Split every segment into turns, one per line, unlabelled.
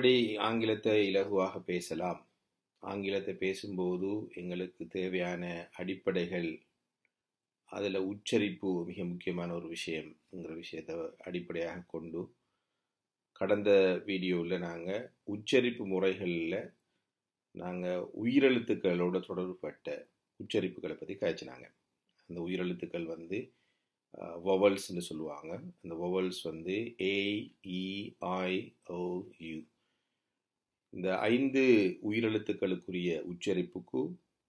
எப்படி ஆங்கிலத்தை இலகுவாக பேசலாம்? ஆங்கிலத்தை பேசும்போது எங்களுக்கு தேவையான அடிப்படைகள், அதில் உச்சரிப்பு மிக முக்கியமான ஒரு விஷயம்ங்கிற விஷயத்தை அடிப்படையாக கொண்டு கடந்த வீடியோவில் நாங்கள் உச்சரிப்பு முறைகளில் நாங்கள் உயிரெழுத்துக்களோட தொடர்புபட்ட உச்சரிப்புகளை பற்றி காய்ச்சினாங்க. அந்த உயிரெழுத்துக்கள் வந்து வொவல்ஸ்ன்னு சொல்லுவாங்க. அந்த வொவல்ஸ் வந்து ஏ, இ, ஐ, ஓ, யு. இந்த 5 உயிரெழுத்துக்களுக்குரிய உச்சரிப்புக்கு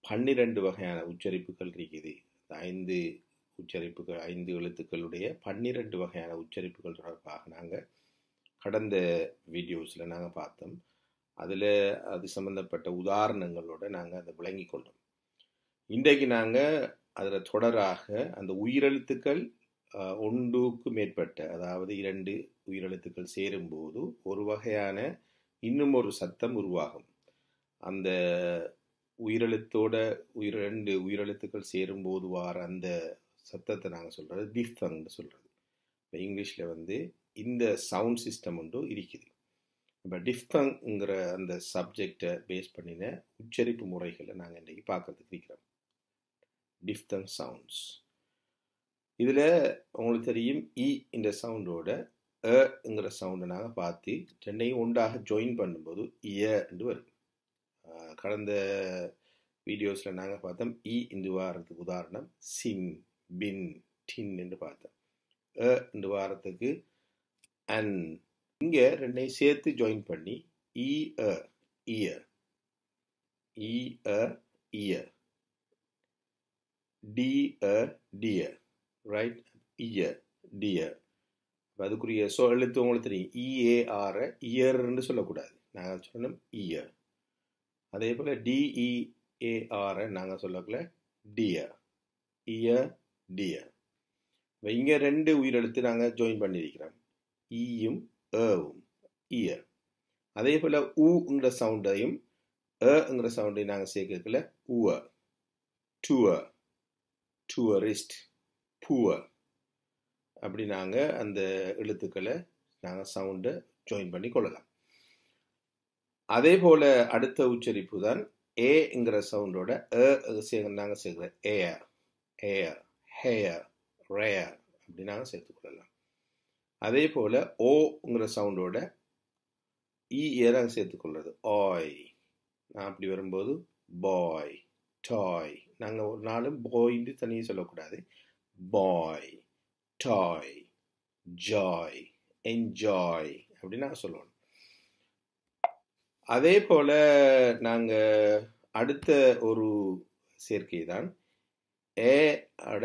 12 வகையான உச்சரிப்புகள் இருக்குது. இந்த 5 எழுத்துக்களுடைய 12 வகையான உச்சரிப்புகள் தொடர்பாக நாங்கள் கடந்த வீடியோஸில் நாங்கள் பார்த்தோம். அதில் அது சம்பந்தப்பட்ட உதாரணங்களோட நாங்கள் அதை விளங்கி கொண்டோம். இன்றைக்கு நாங்கள் அதில் தொடராக அந்த உயிரெழுத்துக்கள் ஒன்றுக்கு மேற்பட்ட, அதாவது 2 உயிரெழுத்துக்கள் சேரும்போது ஒரு வகையான இன்னும் ஒரு சத்தம் உருவாகும். அந்த உயிரெழுத்தோட 2 உயிரெழுத்துக்கள் சேரும்போது வர அந்த சத்தத்தை நாங்கள் சொல்கிறது டிஃப்தங்னு சொல்கிறது. இப்போ இங்கிலீஷில் வந்து இந்த சவுண்ட் சிஸ்டம் ஒன்று இருக்குது. இப்போ டிஃப்தங்கிற அந்த சப்ஜெக்டை பேஸ் பண்ணின உச்சரிப்பு முறைகளை நாங்கள் இன்றைக்கி பார்க்கறதுக்கு இருக்கிறோம். டிஃப்தங் சவுண்ட்ஸ். இதில் உங்களுக்கு தெரியும், இ இந்த சவுண்டோட ங்கிற சவுண்டை நாங்கள் பார்த்து ரெண்டையும் ஒன்றாக ஜாயின் பண்ணும்போது என்று வரும். கடந்த வீடியோஸில் நாங்கள் பார்த்தோம் இ என்று வாரத்துக்கு உதாரணம் சின், பின், டின் என்று பார்த்தோம். என்று வாரத்துக்கு அன். இங்கே ரெண்டையும் சேர்த்து ஜாயின் பண்ணி year, year, dear, right? Year, dear. அதுக்குரிய எழுத்து உங்களுக்கு தெரியும். இஏஆர் இயர்ன்னு சொல்லக்கூடாது, நாங்கள் சொல்லணும் இயர். அதே போல் டிஇஏஆர் நாங்கள் சொல்லக்கூட டியர், இயர், டியர். இப்போ இங்கே 2 உயிரெழுத்து நாங்கள் ஜாயின் பண்ணியிருக்கிறோம், ஈயும் ஏவும், இயர். அதே போல் ஊங்கிற சவுண்டையும் ங்கிற சவுண்டையும் நாங்கள் சேர்க்கல ஊவர், டுவர், டூரிஸ்ட், புவர். அப்படி நாங்கள் அந்த எழுத்துக்களை நாங்கள் சவுண்டை ஜாயின் பண்ணி கொள்ளலாம். அதே போல் அடுத்த உச்சரிப்பு தான் ஏங்கிற சவுண்டோட நாங்கள் சேர்க்கிற ஏர், ஏர், ஹேயர், ரேயர் அப்படி நாங்கள் சேர்த்துக்கொள்ளலாம். அதே போல் ஓங்கிற சவுண்டோட நாங்கள் சேர்த்துக்கொள்வது ஆய். நான் அப்படி வரும்போது பாய், டாய். நாங்கள் ஒரு நாளும் பாய்ன்னு தனியாக சொல்லக்கூடாது. பாய், டாய், ஜாய், என்ஜாய் அப்படி நாங்கள் சொல்லணும். அதே போல் நாங்கள் அடுத்த ஒரு சேர்க்கை தான் ஏட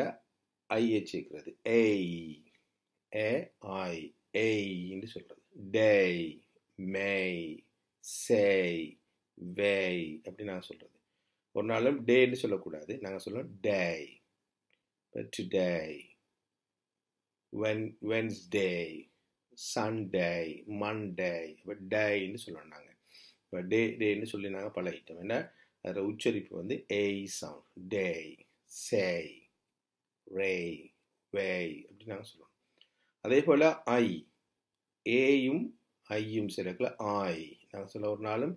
ஐயை சேர்க்கிறது. ஏய், ஏ ஐ, ஏய்ன்னு சொல்கிறது. டேய், மேய், சேய், வேய் அப்படி நாங்கள் சொல்கிறது. ஒரு நாளும் டேன்னு சொல்லக்கூடாது, நாங்கள் சொல்லணும் டேய். டுடே, வென்ஸ்டே, சண்டே, மண்டே, இப்போ டேன்னு சொல்லணும். நாங்கள் இப்போ டேன்னு சொல்லி நாங்கள் பழகிட்டோம். ஏன்னா அதில் உச்சரிப்பு வந்து ஏய் சவுண்ட். டேய், சேய், ரேய், வேய் அப்படி நாங்கள் சொல்லணும். அதே போல் ஐ, ஏயும் ஐயும் சிறக்கல ஆய். நாங்கள் சொல்ல ஒரு நாளும்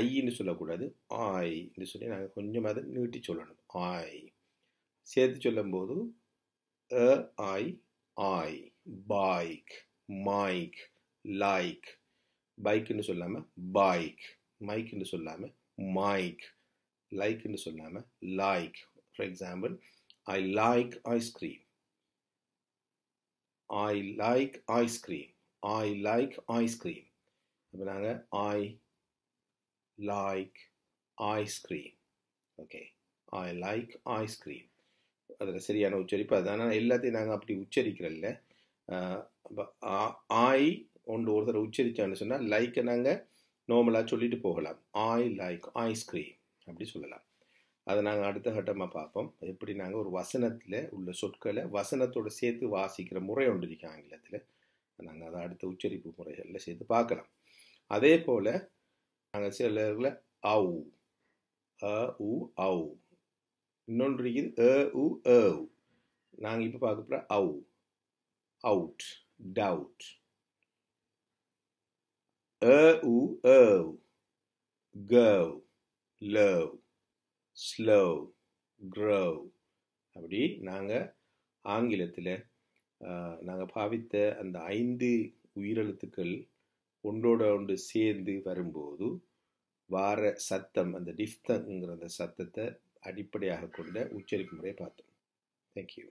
ஐன்னு சொல்லக்கூடாது, ஆய்ன்னு சொல்லி நாங்கள் கொஞ்சம் அதை நீட்டி சொல்லணும். ஆய் சேர்த்து சொல்லும்போது ஐ, ஆய், பைக், மைக், லைக். பைக்குன்னு சொல்லாமல் பைக், மைக்குன்னு சொல்லாமல் மைக், லைக்குன்னு சொல்லாமல் like. For example, I like ice cream, I like ice cream, I like ice cream. அப்போ நாங்கள் I like ice cream. Okay, I like ice cream. அதில் சரியான உச்சரிப்பு அதுதான். எல்லாத்தையும் நாங்கள் அப்படி உச்சரிக்கிறல்ல. ஆய் ஒன்று ஒருத்தர் உச்சரித்தான்னு சொன்னால் லைக்கை நாங்கள் நார்மலாக சொல்லிட்டு போகலாம். ஐ லைக் ஐஸ்கிரீம் அப்படி சொல்லலாம். அதை நாங்கள் அடுத்த கட்டமாக பார்ப்போம். எப்படி நாங்கள் ஒரு வசனத்தில் உள்ள சொற்களை வசனத்தோடு சேர்த்து வாசிக்கிற முறை ஒன்று இருக்கு ஆங்கிலத்தில். நாங்கள் அதை அடுத்த உச்சரிப்பு முறைகளில் சேர்த்து பார்க்கலாம். அதே போல் நாங்கள் சில அவு, உ, அவு. இன்னொன்று இருக்குது உ, ஏவ். நாங்கள் இப்போ பார்க்க போகிற அவு, out, doubt. u, o, go, low, slow, grow. அப்படி நாங்கள் ஆங்கிலத்தில் நாங்கள் பாவித்த அந்த 5 உயிரெழுத்துக்கள் ஒன்றோட ஒன்று சேர்ந்து வரும்போது வார சத்தம், அந்த டிஃப்தங்கிற அந்த சத்தத்தை அடிப்படையாக கொண்ட உச்சரிப்பு முறையை பார்த்தோம். தேங்க்யூ.